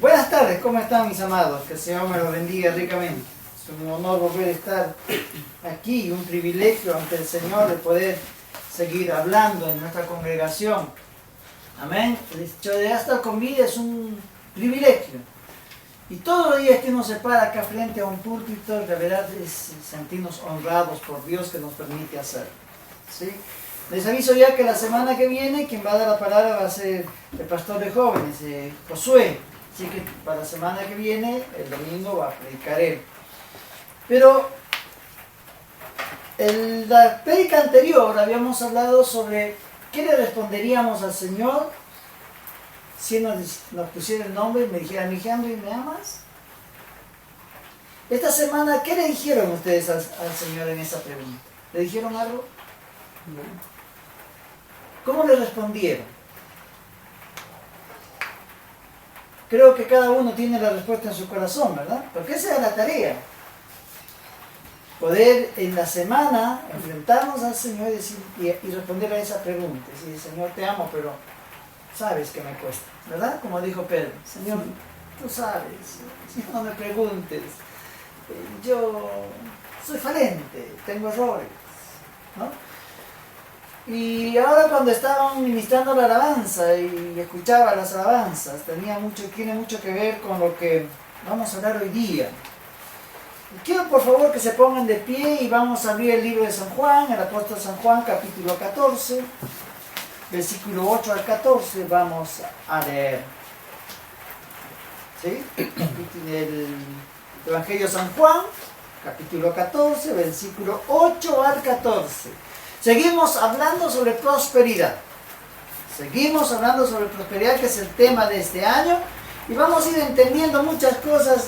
Buenas tardes, ¿cómo están mis amados? Que el Señor me los bendiga ricamente. Es un honor volver a estar aquí, un privilegio ante el Señor de poder seguir hablando en nuestra congregación. Amén. El hecho de estar con vida es un privilegio. Y todos los días que uno se para acá frente a un púlpito, la verdad es sentirnos honrados por Dios que nos permite hacerlo. ¿Sí? Les aviso ya que la semana que viene quien va a dar la palabra va a ser el pastor de jóvenes, Josué. Así que para la semana que viene, el domingo, va a predicar él. Pero en la predica anterior habíamos hablado sobre qué le responderíamos al Señor si nos pusiera el nombre y me dijera, mi Henry, ¿me amas? Esta semana, ¿qué le dijeron ustedes al Señor en esa pregunta? ¿Le dijeron algo? No. ¿Cómo le respondieron? Creo que cada uno tiene la respuesta en su corazón, ¿verdad? Porque esa es la tarea. Poder en la semana enfrentarnos al Señor y responder a esa pregunta. Decir, Señor, te amo, pero sabes que me cuesta, ¿verdad? Como dijo Pedro, Señor, tú sabes, Señor, no me preguntes. Yo soy falente, tengo errores, ¿no? Y ahora cuando estaban ministrando la alabanza y escuchaba las alabanzas, tiene mucho que ver con lo que vamos a hablar hoy día. Quiero por favor que se pongan de pie y vamos a abrir el libro de San Juan, el apóstol San Juan, capítulo 14, versículo 8 al 14, vamos a leer. ¿Sí? El Evangelio de San Juan, capítulo 14, versículo 8 al 14. Seguimos hablando sobre prosperidad. Seguimos hablando sobre prosperidad, que es el tema de este año. Y vamos a ir entendiendo muchas cosas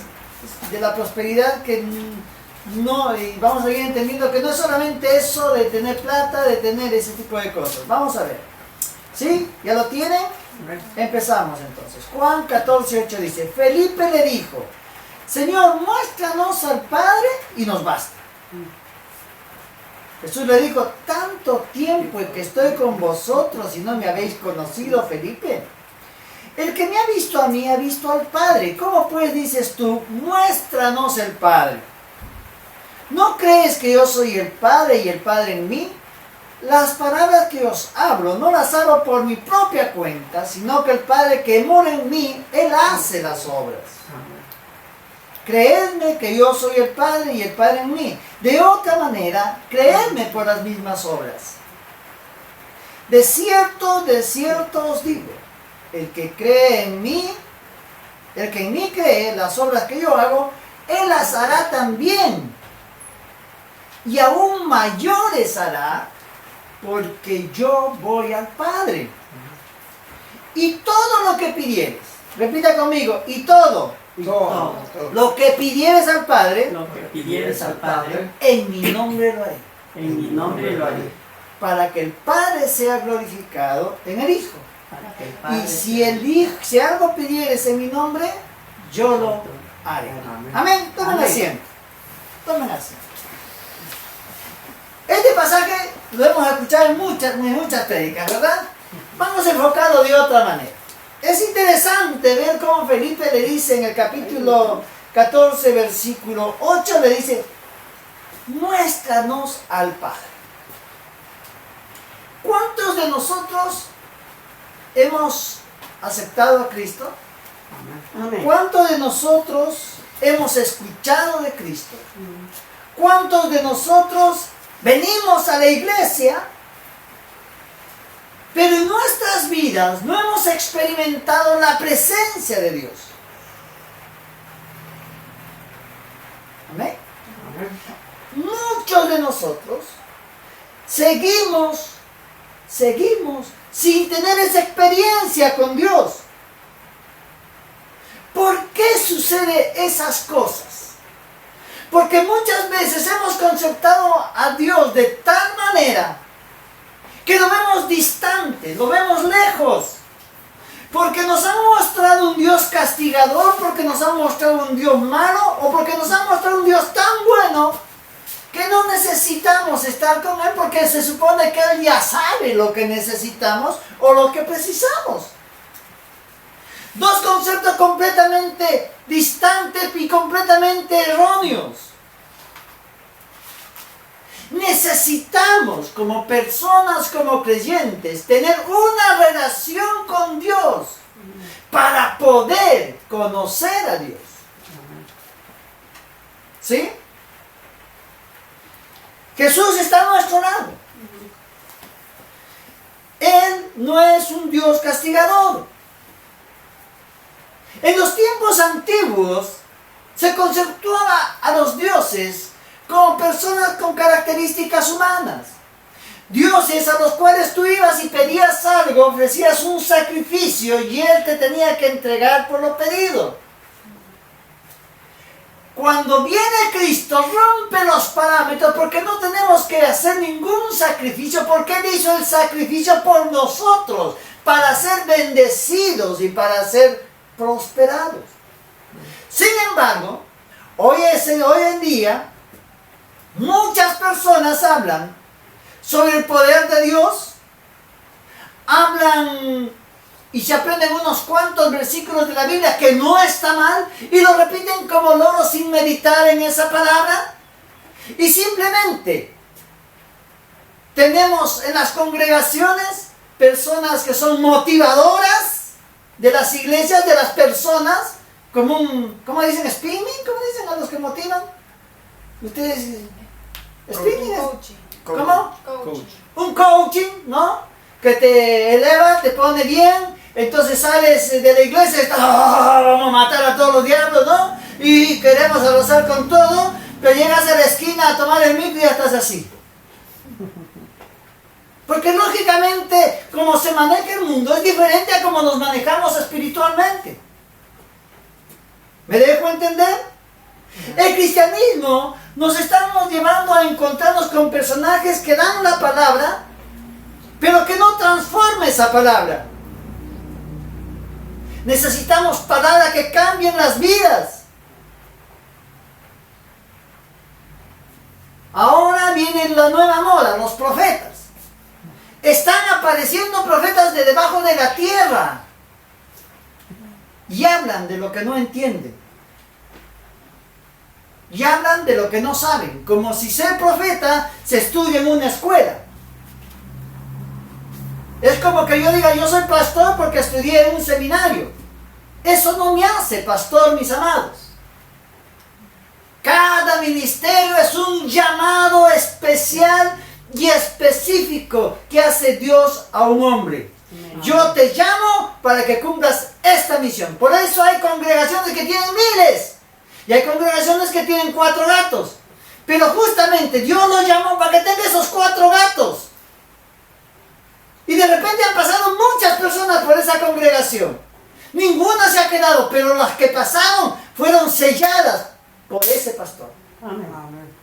de la prosperidad y vamos a ir entendiendo que no es solamente eso de tener plata, de tener ese tipo de cosas. Vamos a ver. ¿Sí? ¿Ya lo tienen? Empezamos entonces. Juan 14, 8 dice, Felipe le dijo, Señor, muéstranos al Padre y nos basta. Jesús le dijo, tanto tiempo que estoy con vosotros y no me habéis conocido, Felipe. El que me ha visto a mí ha visto al Padre. ¿Cómo pues dices tú, muéstranos el Padre? ¿No crees que yo soy el Padre y el Padre en mí? Las palabras que os hablo no las hago por mi propia cuenta, sino que el Padre que mora en mí, Él hace las obras. Creedme que yo soy el Padre y el Padre en mí. De otra manera, creedme por las mismas obras. De cierto os digo, el que cree en mí, el que en mí cree, las obras que yo hago, él las hará también. Y aún mayores hará, porque yo voy al Padre. Y todo lo que pidieres, repita conmigo, y todo. Lo que pidieres al Padre, en mi nombre lo haré. Para que el Padre sea glorificado en el Hijo. Y si algo pidieres en mi nombre, yo lo haré. Amén. Tomen asiento. Este pasaje lo hemos escuchado en muchas prédicas, ¿verdad? Vamos enfocado de otra manera. Es interesante ver cómo Felipe le dice en el capítulo 14, versículo 8, le dice, muéstranos al Padre. ¿Cuántos de nosotros hemos aceptado a Cristo? Amén. ¿Cuántos de nosotros hemos escuchado de Cristo? ¿Cuántos de nosotros venimos a la iglesia, pero en nuestras vidas no hemos experimentado la presencia de Dios? Amén. Muchos de nosotros seguimos sin tener esa experiencia con Dios. ¿Por qué sucede esas cosas? Porque muchas veces hemos conceptado a Dios de tal manera que lo vemos distante, lo vemos lejos, porque nos ha mostrado un Dios castigador, porque nos ha mostrado un Dios malo, o porque nos ha mostrado un Dios tan bueno que no necesitamos estar con Él, porque se supone que Él ya sabe lo que necesitamos o lo que precisamos. Dos conceptos completamente distantes y completamente erróneos. Necesitamos como personas, como creyentes, tener una relación con Dios para poder conocer a Dios. ¿Sí? Jesús está a nuestro lado. Él no es un Dios castigador. En los tiempos antiguos se conceptuaba a los dioses como personas con características humanas. Dioses a los cuales tú ibas y pedías algo, ofrecías un sacrificio y Él te tenía que entregar por lo pedido. Cuando viene Cristo, rompe los parámetros porque no tenemos que hacer ningún sacrificio, porque Él hizo el sacrificio por nosotros, para ser bendecidos y para ser prosperados. Sin embargo, hoy en día, muchas personas hablan sobre el poder de Dios, hablan y se aprenden unos cuantos versículos de la Biblia que no está mal y lo repiten como loros sin meditar en esa palabra. Y simplemente tenemos en las congregaciones personas que son motivadoras de las iglesias, de las personas, como un, ¿cómo dicen? ¿Spinning? ¿Cómo dicen a los que motivan? Ustedes, ¿spinning? ¿Cómo? Un coaching, ¿no? Que te eleva, te pone bien. Entonces sales de la iglesia y estás, vamos a matar a todos los diablos, ¿no? Y queremos arrasar con todo, pero llegas a la esquina a tomar el micro y ya estás así. Porque lógicamente, como se maneja el mundo, es diferente a como nos manejamos espiritualmente. ¿Me dejo entender? El cristianismo nos estamos llevando a encontrarnos con personajes que dan la palabra, pero que no transforma esa palabra. Necesitamos palabras que cambien las vidas. Ahora viene la nueva moda, los profetas. Están apareciendo profetas de debajo de la tierra y hablan de lo que no entienden. Y hablan de lo que no saben, como si ser profeta se estudia en una escuela. Es como que yo diga, yo soy pastor porque estudié en un seminario. Eso no me hace pastor, mis amados. Cada ministerio es un llamado especial y específico que hace Dios a un hombre. Yo te llamo para que cumplas esta misión. Por eso hay congregaciones que tienen miles. Y hay congregaciones que tienen 4 gatos. Pero justamente Dios los llamó para que tenga esos 4 gatos. Y de repente han pasado muchas personas por esa congregación. Ninguna se ha quedado, pero las que pasaron fueron selladas por ese pastor. Amén.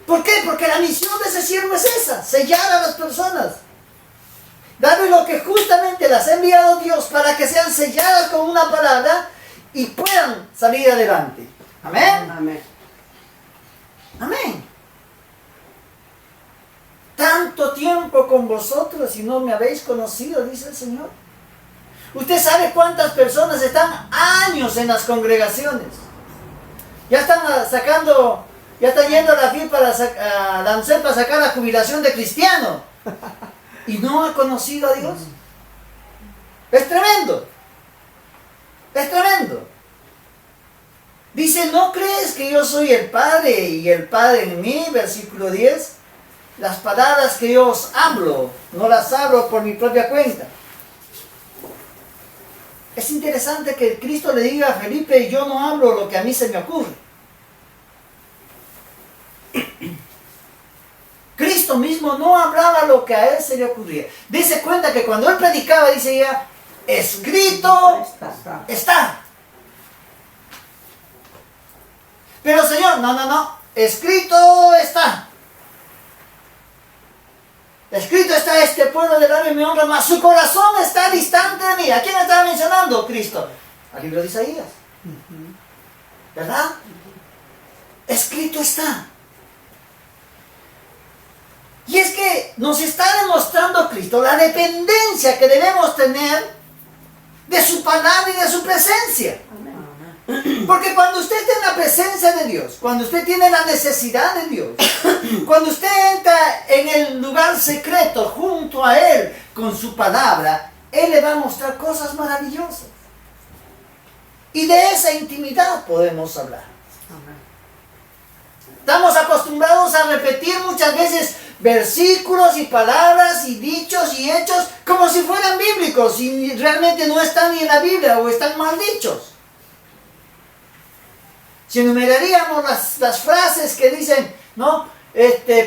¿Por qué? Porque la misión de ese siervo es esa, sellar a las personas. Darle lo que justamente las ha enviado Dios para que sean selladas con una palabra y puedan salir adelante. Amén. Amén. Amén. Tanto tiempo con vosotros y no me habéis conocido, dice el Señor. Usted sabe cuántas personas están años en las congregaciones. Ya están sacando, ya están yendo a la FIP a la ANSEP para sacar la jubilación de cristiano. Y no ha conocido a Dios. Es tremendo. Es tremendo. Dice, ¿no crees que yo soy el Padre y el Padre en mí? Versículo 10. Las palabras que yo os hablo, no las hablo por mi propia cuenta. Es interesante que Cristo le diga a Felipe, yo no hablo lo que a mí se me ocurre. Cristo mismo no hablaba lo que a él se le ocurría. Dice cuenta que cuando él predicaba, dice ya, escrito está. Pero Señor, no, escrito está. Escrito está este pueblo de labio me honra, mas su corazón está distante de mí. ¿A quién estaba mencionando Cristo? Al libro de Isaías. ¿Verdad? Escrito está. Y es que nos está demostrando Cristo la dependencia que debemos tener de su palabra y de su presencia. Amén. Porque cuando usted está en la presencia de Dios, cuando usted tiene la necesidad de Dios, cuando usted entra en el lugar secreto junto a Él con su palabra, Él le va a mostrar cosas maravillosas. Y de esa intimidad podemos hablar. Amén. Estamos acostumbrados a repetir muchas veces versículos y palabras y dichos y hechos como si fueran bíblicos y realmente no están ni en la Biblia o están mal dichos. Si enumeraríamos las frases que dicen, ¿no?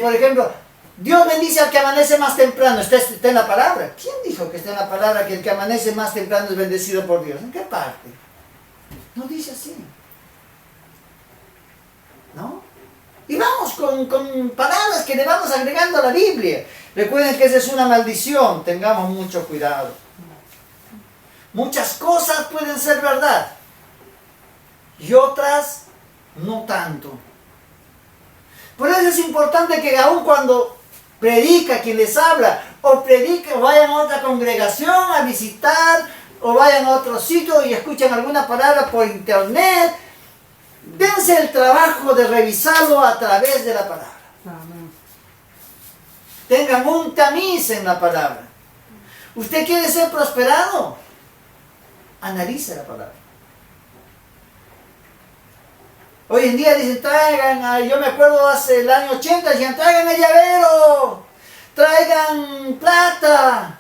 Por ejemplo, Dios bendice al que amanece más temprano. Está en la palabra. ¿Quién dijo que está en la palabra que el que amanece más temprano es bendecido por Dios? ¿En qué parte? No dice así. ¿No? Y vamos con palabras que le vamos agregando a la Biblia. Recuerden que esa es una maldición. Tengamos mucho cuidado. Muchas cosas pueden ser verdad. Y otras no tanto. Por eso es importante que aun cuando predica quien les habla, o predica, o vayan a otra congregación a visitar, o vayan a otro sitio y escuchen alguna palabra por internet, dense el trabajo de revisarlo a través de la palabra. Amén. Tengan un tamiz en la palabra. ¿Usted quiere ser prosperado? Analice la palabra. Hoy en día dicen, traigan, yo me acuerdo hace el año 80, decían, traigan el llavero, traigan plata,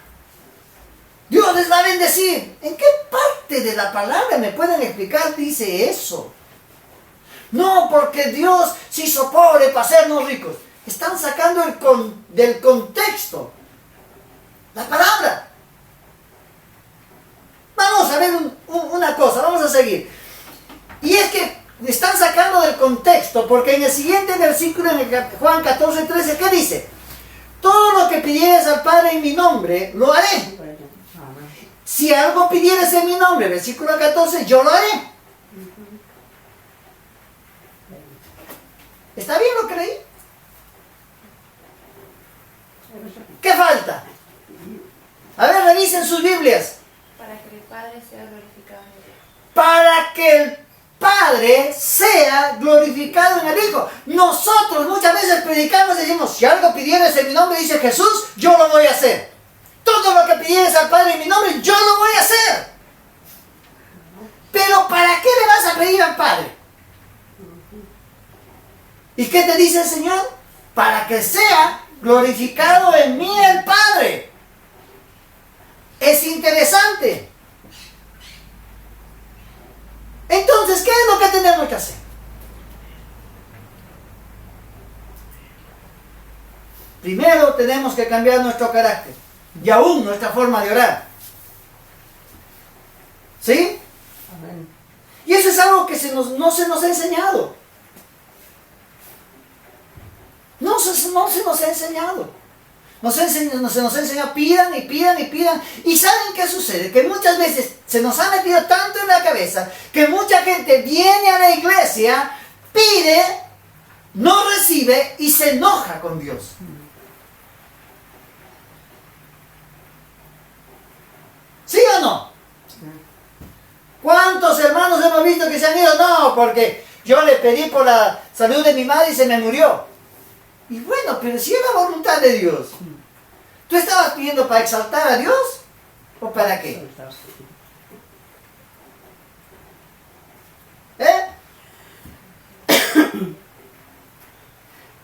Dios les va a bendecir. ¿En qué parte de la palabra me pueden explicar dice eso? No, porque Dios se hizo pobre para hacernos ricos. Están sacando del contexto la palabra. Vamos a ver una cosa, vamos a seguir. Y es que están sacando del contexto, porque en el siguiente versículo, en el Juan 14:13, ¿qué dice? Todo lo que pidieres al Padre en mi nombre, lo haré. Amén. Si algo pidieres en mi nombre, versículo 14, yo lo haré. ¿Está bien lo que leí? ¿Qué falta? A ver, revisen sus Biblias. Para que el Padre sea glorificado en el Hijo. Para que el Padre sea glorificado en el Hijo. Nosotros muchas veces predicamos y decimos, si algo pidieres en mi nombre, dice Jesús, yo lo voy a hacer. Todo lo que pidieres al Padre en mi nombre, yo lo voy a hacer. Pero ¿para qué le vas a pedir al Padre? ¿Y qué te dice el Señor? Para que sea glorificado en mí el Padre. Es interesante. Entonces, ¿qué es lo que tenemos que hacer? Primero tenemos que cambiar nuestro carácter y aún nuestra forma de orar. ¿Sí? Amén. Y eso es algo que no se nos ha enseñado. No se nos ha enseñado. Se nos ha enseñado, pidan y pidan y pidan. ¿Y saben qué sucede? Que muchas veces se nos ha metido tanto en la cabeza que mucha gente viene a la iglesia, pide, no recibe y se enoja con Dios. ¿Sí o no? ¿Cuántos hermanos hemos visto que se han ido? No, porque yo le pedí por la salud de mi madre y se me murió. Y bueno, pero si es la voluntad de Dios. ¿Tú estabas pidiendo para exaltar a Dios? ¿O para qué?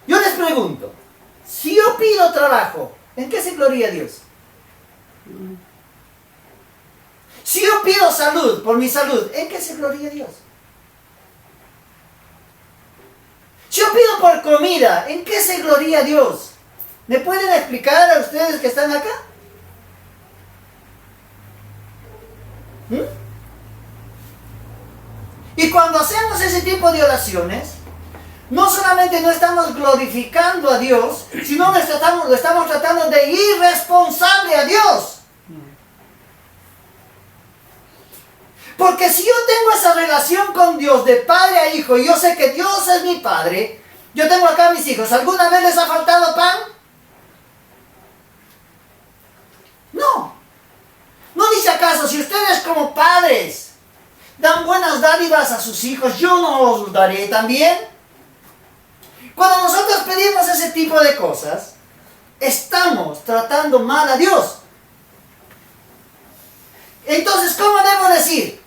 Yo les pregunto, si yo pido trabajo, ¿en qué se gloria Dios? Si yo pido salud, por mi salud, ¿en qué se gloria Dios? Si yo pido por comida, ¿en qué se gloria Dios? ¿Me pueden explicar a ustedes que están acá? Y cuando hacemos ese tipo de oraciones, no solamente no estamos glorificando a Dios, sino lo estamos tratando de irresponsable a Dios. Porque si yo tengo esa relación con Dios de padre a hijo, y yo sé que Dios es mi padre, yo tengo acá a mis hijos, ¿alguna vez les ha faltado pan? No. ¿No dice acaso, si ustedes como dan buenas dádivas a sus hijos, yo no os daré también. Cuando nosotros pedimos ese tipo de cosas, estamos tratando mal a Dios. Entonces, ¿cómo debo decir?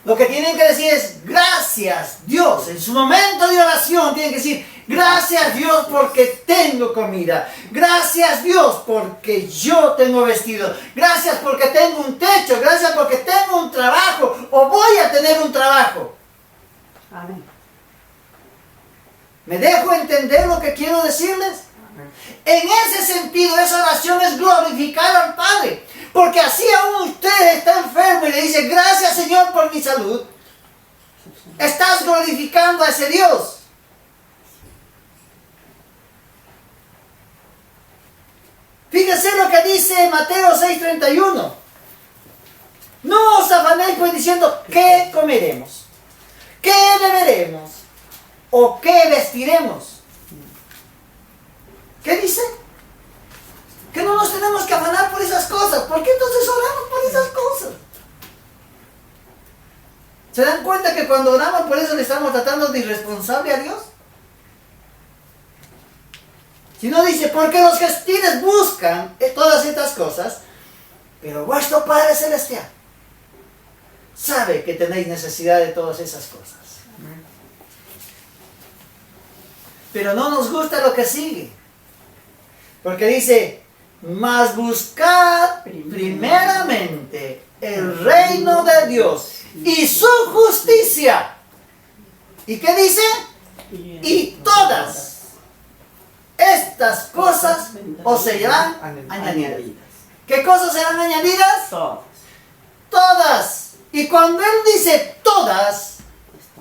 Lo que tienen que decir es, gracias Dios. En su momento de oración tienen que decir, gracias Dios porque tengo comida. Gracias Dios porque yo tengo vestido. Gracias porque tengo un techo. Gracias porque tengo un trabajo o voy a tener un trabajo. Amén. ¿Me dejo entender lo que quiero decirles? Amén. En ese sentido, esa oración es glorificar al Padre. Porque así aún usted está enfermo y le dice, gracias Señor por mi salud. Estás glorificando a ese Dios. Fíjense lo que dice Mateo 6:31. No os afanéis pues diciendo, ¿qué comeremos? ¿Qué beberemos? ¿O qué vestiremos? ¿Qué dice? Que no nos tenemos que afanar por esas cosas. ¿Por qué entonces oramos por esas cosas? ¿Se dan cuenta que cuando oramos por eso le estamos tratando de irresponsable a Dios? Si no dice, porque los gentiles buscan todas estas cosas, pero vuestro Padre Celestial sabe que tenéis necesidad de todas esas cosas. Pero no nos gusta lo que sigue. Porque dice, mas buscad primeramente el reino de Dios y su justicia. ¿Y qué dice? Y todas estas cosas os serán añadidas. ¿Qué cosas serán añadidas? Todas. Todas. Y cuando él dice todas,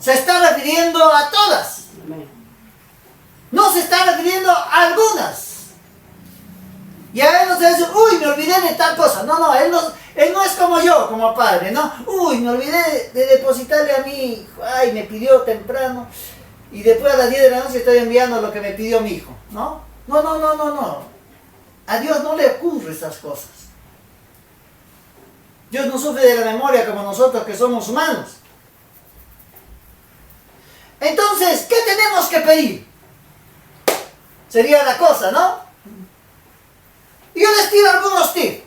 se está refiriendo a todas. Amén. No se está refiriendo a algunas. Y a él no se dice, uy, me olvidé de tal cosa. No, él no es como yo, como padre, ¿no? Uy, me olvidé de depositarle a mi hijo. Ay, me pidió temprano. Y después a las 10 de la noche estoy enviando lo que me pidió mi hijo, ¿no? No. A Dios no le ocurre esas cosas. Dios no sufre de la memoria como nosotros que somos humanos. Entonces, ¿qué tenemos que pedir? Sería la cosa, ¿no? Y yo les tiro algunos tips.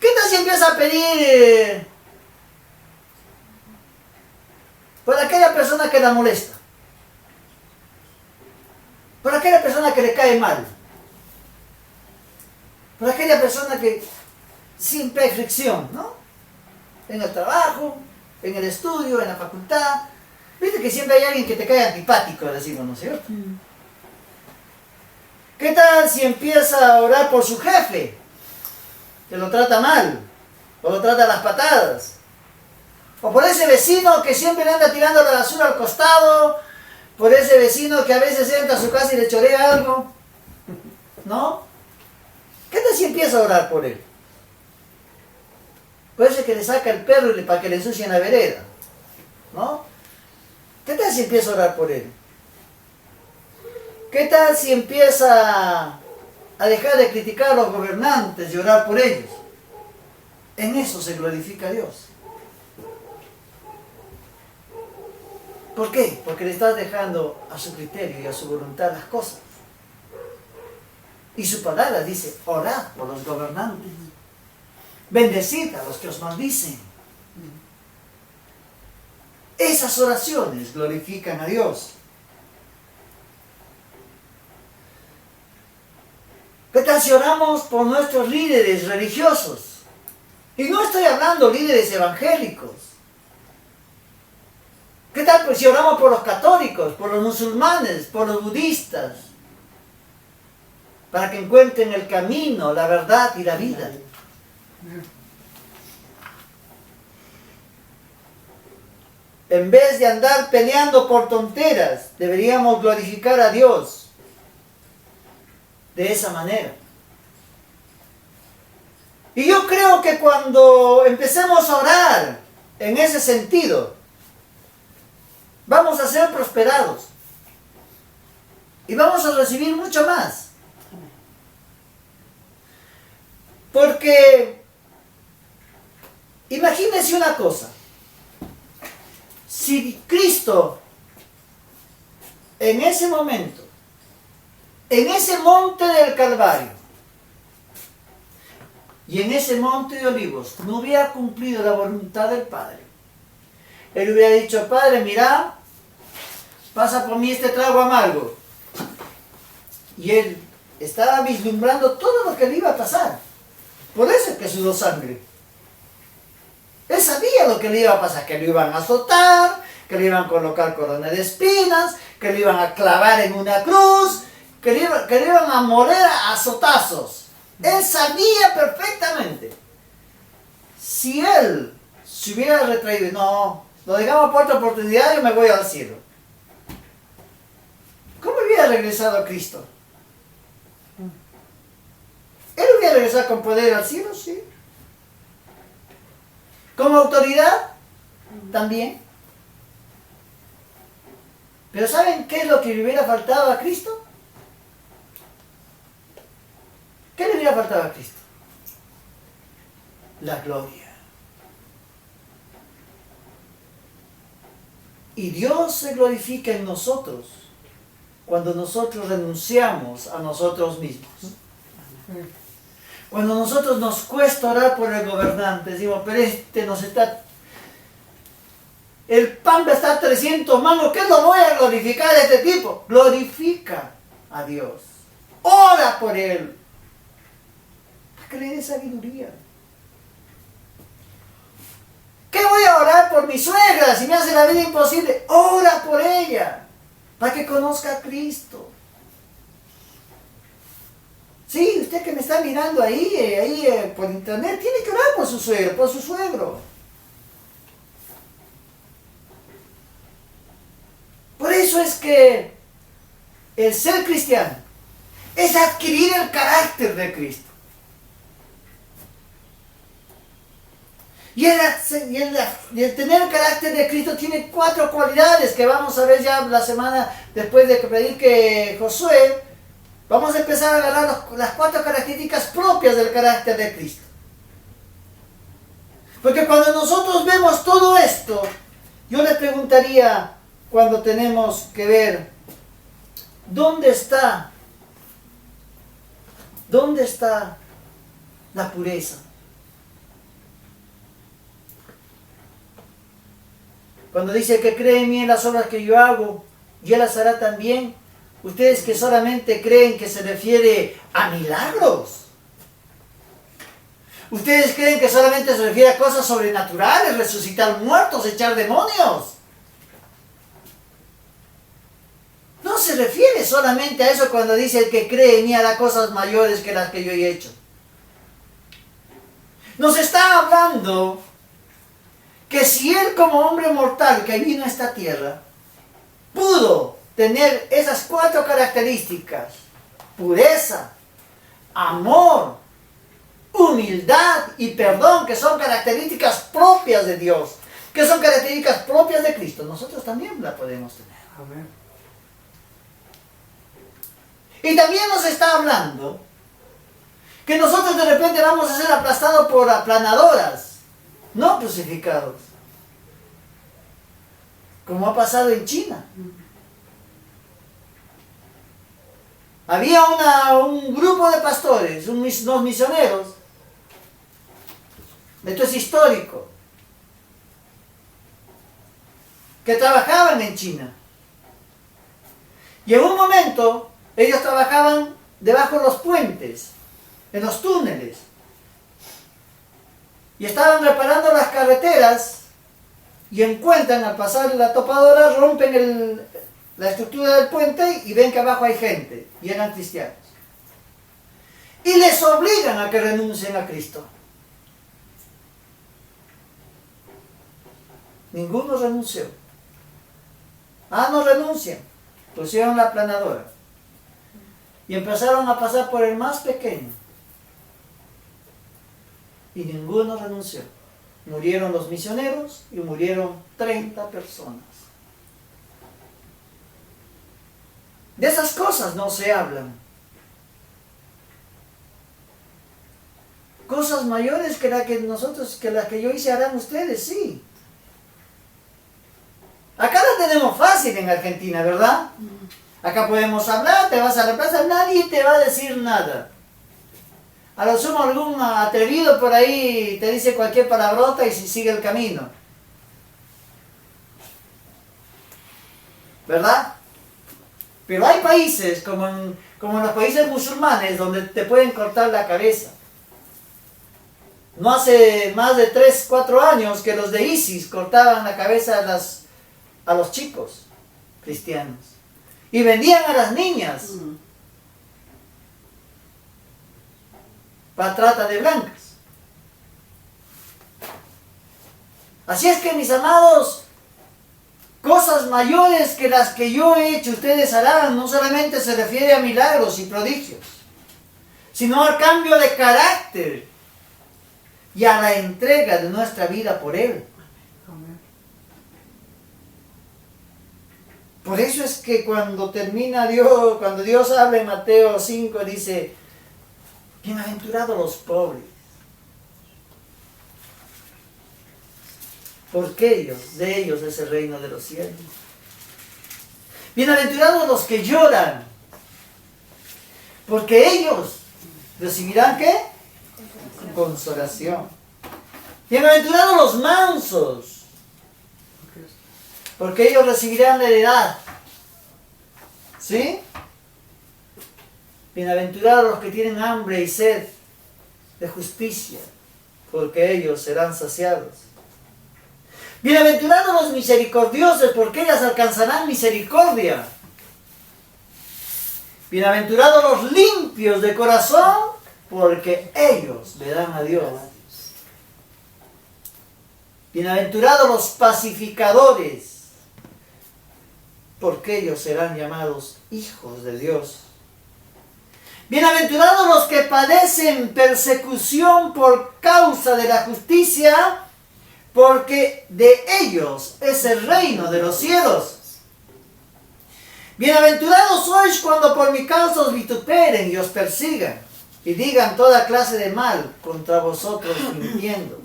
¿Qué tal si empieza a pedir por aquella persona que la molesta? Por aquella persona que le cae mal. Por aquella persona que siempre hay fricción, ¿no? En el trabajo, en el estudio, en la facultad. Viste que siempre hay alguien que te cae antipático, decimos, ¿no es cierto? ¿Qué tal si empieza a orar por su jefe? Que lo trata mal, o lo trata a las patadas. O por ese vecino que siempre le anda tirando la basura al costado. Por ese vecino que a veces entra a su casa y le chorea algo. ¿No? ¿Qué tal si empieza a orar por él? Puede ser que le saca el perro para que le ensucien la vereda. ¿No? ¿Qué tal si empieza a orar por él? ¿Qué tal si empieza a dejar de criticar a los gobernantes y orar por ellos? En eso se glorifica a Dios. ¿Por qué? Porque le estás dejando a su criterio y a su voluntad las cosas. Y su palabra dice, orad por los gobernantes. Bendecid a los que os maldicen. Esas oraciones glorifican a Dios. ¿Qué tal si oramos por nuestros líderes religiosos? Y no estoy hablando líderes evangélicos. ¿Qué tal pues si oramos por los católicos, por los musulmanes, por los budistas? Para que encuentren el camino, la verdad y la vida. En vez de andar peleando por tonteras, deberíamos glorificar a Dios de esa manera. Y yo creo que cuando empecemos a orar en ese sentido, vamos a ser prosperados. Y vamos a recibir mucho más. Porque Imagínense una cosa. Si Cristo, en ese momento, en ese monte del Calvario, y en ese monte de olivos, no hubiera cumplido la voluntad del Padre, Él hubiera dicho: Padre, mira, pasa por mí este trago amargo. Y Él estaba vislumbrando todo lo que le iba a pasar. Por eso es que sudó sangre. Él sabía lo que le iba a pasar, que lo iban a azotar, que le iban a colocar corona de espinas, que lo iban a clavar en una cruz, que le iban a moler a azotazos. Él sabía perfectamente. Si Él se hubiera retraído, no, lo dejamos por otra oportunidad, yo me voy al cielo. ¿Cómo hubiera regresado a Cristo? ¿Él hubiera regresado con poder al cielo? Sí. ¿Con autoridad? También. Pero ¿saben qué es lo que le hubiera faltado a Cristo? ¿Qué le hubiera faltado a Cristo? La gloria. Y Dios se glorifica en nosotros cuando nosotros renunciamos a nosotros mismos. Cuando a nosotros nos cuesta orar por el gobernante, decimos: pero el pan va a estar 300 mangos, ¿qué lo voy a glorificar a este tipo? Glorifica a Dios. Ora por él. Para que le dé sabiduría. ¿Qué voy a orar por mi suegra si me hace la vida imposible? Ora por ella, para que conozca a Cristo. Sí, usted que me está mirando ahí por internet, tiene que orar por su suegro, por su suegro. Por eso es que el ser cristiano es adquirir el carácter de Cristo. Y el tener el carácter de Cristo tiene 4 cualidades que vamos a ver ya la semana después de que predique Josué. Vamos a empezar a agarrar las 4 características propias del carácter de Cristo. Porque cuando nosotros vemos todo esto, yo le preguntaría, cuando tenemos que ver, ¿dónde está la pureza? Cuando dice que cree en mí en las obras que yo hago, y Él las hará también. Ustedes que solamente creen que se refiere a milagros. Ustedes creen que solamente se refiere a cosas sobrenaturales, resucitar muertos, echar demonios. No se refiere solamente a eso cuando dice: el que cree en mí hará cosas mayores que las que yo he hecho. Nos está hablando que si Él, como hombre mortal que vino a esta tierra, pudo tener esas 4 características: pureza, amor, humildad y perdón, que son características propias de Dios, que son características propias de Cristo, nosotros también la podemos tener. Amén. Y también nos está hablando que nosotros de repente vamos a ser aplastados por aplanadoras, no crucificados, como ha pasado en China. Había un grupo de pastores, unos misioneros, esto es histórico, que trabajaban en China. Y en un momento ellos trabajaban debajo de los puentes, en los túneles, y estaban reparando las carreteras, y encuentran, al pasar la topadora, rompen la estructura del puente y ven que abajo hay gente, y eran cristianos. Y les obligan a que renuncien a Cristo. Ninguno renunció. No renuncian. Pusieron la aplanadora. Y empezaron a pasar por el más pequeño. Y ninguno renunció. Murieron los misioneros y murieron 30 personas. De esas cosas no se hablan. Cosas mayores que las que yo hice harán ustedes, sí. Acá la tenemos fácil en Argentina, ¿verdad? Acá podemos hablar, te vas a la plaza, nadie te va a decir nada. A lo sumo algún atrevido por ahí te dice cualquier palabrota y sigue el camino. ¿Verdad? Pero hay países, como en los países musulmanes, donde te pueden cortar la cabeza. No hace más de 3, 4 años que los de ISIS cortaban la cabeza a los chicos cristianos. Y vendían a las niñas para trata de blancas. Así es que, mis amados, cosas mayores que las que yo he hecho ustedes harán. No solamente se refiere a milagros y prodigios, sino al cambio de carácter y a la entrega de nuestra vida por Él. Por eso es que cuando Dios habla en Mateo 5, dice: bienaventurados los pobres, porque de ellos es el reino de los cielos. Bienaventurados los que lloran, porque ellos recibirán ¿qué? Consolación. Bienaventurados los mansos, porque ellos recibirán la heredad. ¿Sí? Bienaventurados los que tienen hambre y sed de justicia, porque ellos serán saciados. Bienaventurados los misericordiosos, porque ellas alcanzarán misericordia. Bienaventurados los limpios de corazón, porque ellos verán a Dios. Bienaventurados los pacificadores, porque ellos serán llamados hijos de Dios. Bienaventurados los que padecen persecución por causa de la justicia, porque de ellos es el reino de los cielos. Bienaventurados sois cuando por mi causa os vituperen y os persigan, y digan toda clase de mal contra vosotros mintiendo.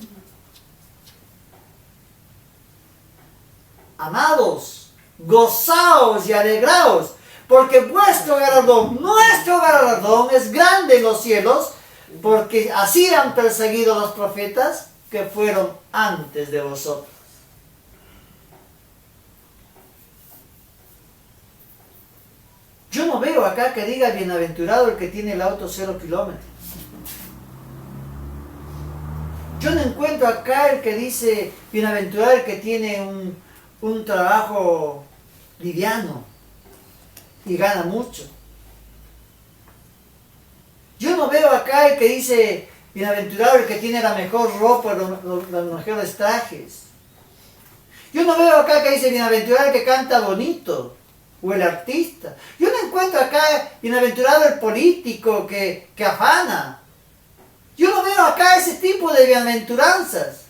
Amados, gozaos y alegraos, porque vuestro galardón, nuestro galardón es grande en los cielos, porque así han perseguido los profetas que fueron antes de vosotros. Yo no veo acá que diga bienaventurado el que tiene el auto 0 kilómetros. Yo no encuentro acá el que dice bienaventurado el que tiene un trabajo liviano y gana mucho. Yo no veo acá el que dice bienaventurado el que tiene la mejor ropa, los mejores trajes. Yo no veo acá que dice bienaventurado el que canta bonito o el artista. Yo no encuentro acá bienaventurado el político que afana. Yo no veo acá ese tipo de bienaventuranzas.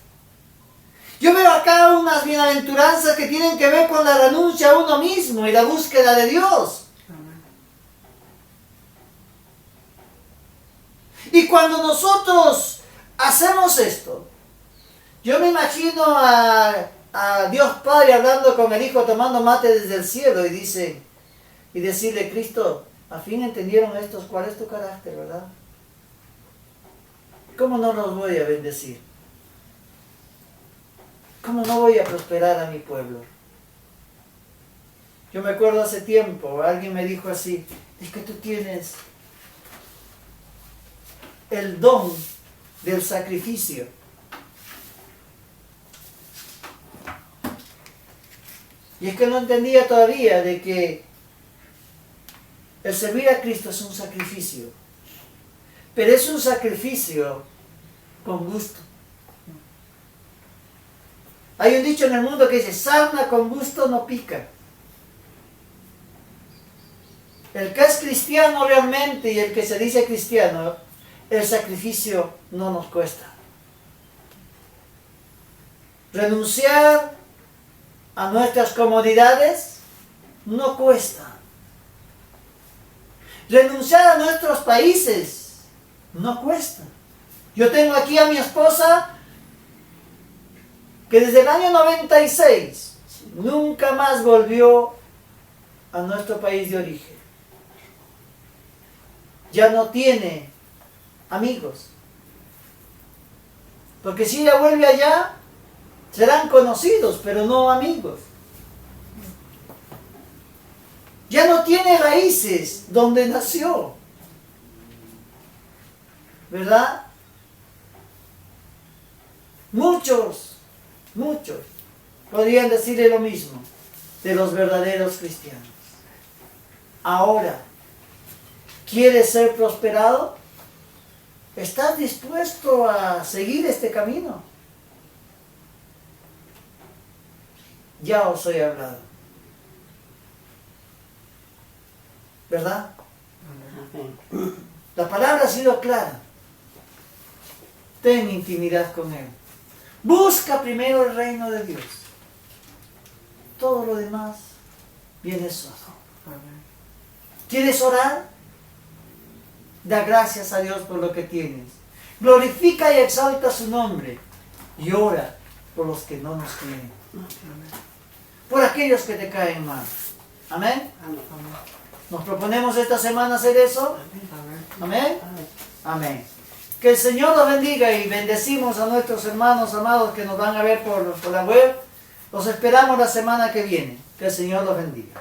Yo veo acá unas bienaventuranzas que tienen que ver con la renuncia a uno mismo y la búsqueda de Dios. Y cuando nosotros hacemos esto, yo me imagino a Dios Padre hablando con el Hijo, tomando mate desde el cielo y decirle: Cristo, al fin entendieron estos cuál es tu carácter, ¿verdad? ¿Cómo no los voy a bendecir? ¿Cómo no voy a prosperar a mi pueblo? Yo me acuerdo hace tiempo, alguien me dijo así: es que tú tienes el don del sacrificio. Y es que no entendía todavía de que el servir a Cristo es un sacrificio, pero es un sacrificio con gusto. Hay un dicho en el mundo que dice: sarna con gusto no pica. El que es cristiano realmente y el que se dice cristiano, el sacrificio no nos cuesta. Renunciar a nuestras comodidades no cuesta. Renunciar a nuestros países no cuesta. Yo tengo aquí a mi esposa que desde el año 96 nunca más volvió a nuestro país de origen. Ya no tiene amigos. Porque si ella vuelve allá, serán conocidos, pero no amigos. Ya no tiene raíces donde nació. ¿Verdad? Muchos podrían decirle lo mismo de los verdaderos cristianos. Ahora, ¿quieres ser prosperado? ¿Estás dispuesto a seguir este camino? Ya os he hablado. ¿Verdad? Amén. La palabra ha sido clara. Ten intimidad con Él. Busca primero el reino de Dios. Todo lo demás viene solo. Amén. ¿Quieres orar? Da gracias a Dios por lo que tienes. Glorifica y exalta su nombre. Y ora por los que no nos quieren. Amén. Por aquellos que te caen mal. Amén. Amén. ¿Nos proponemos esta semana hacer eso? Amén. Amén. Amén. Amén. Que el Señor los bendiga y bendecimos a nuestros hermanos amados que nos van a ver por la web. Los esperamos la semana que viene. Que el Señor los bendiga.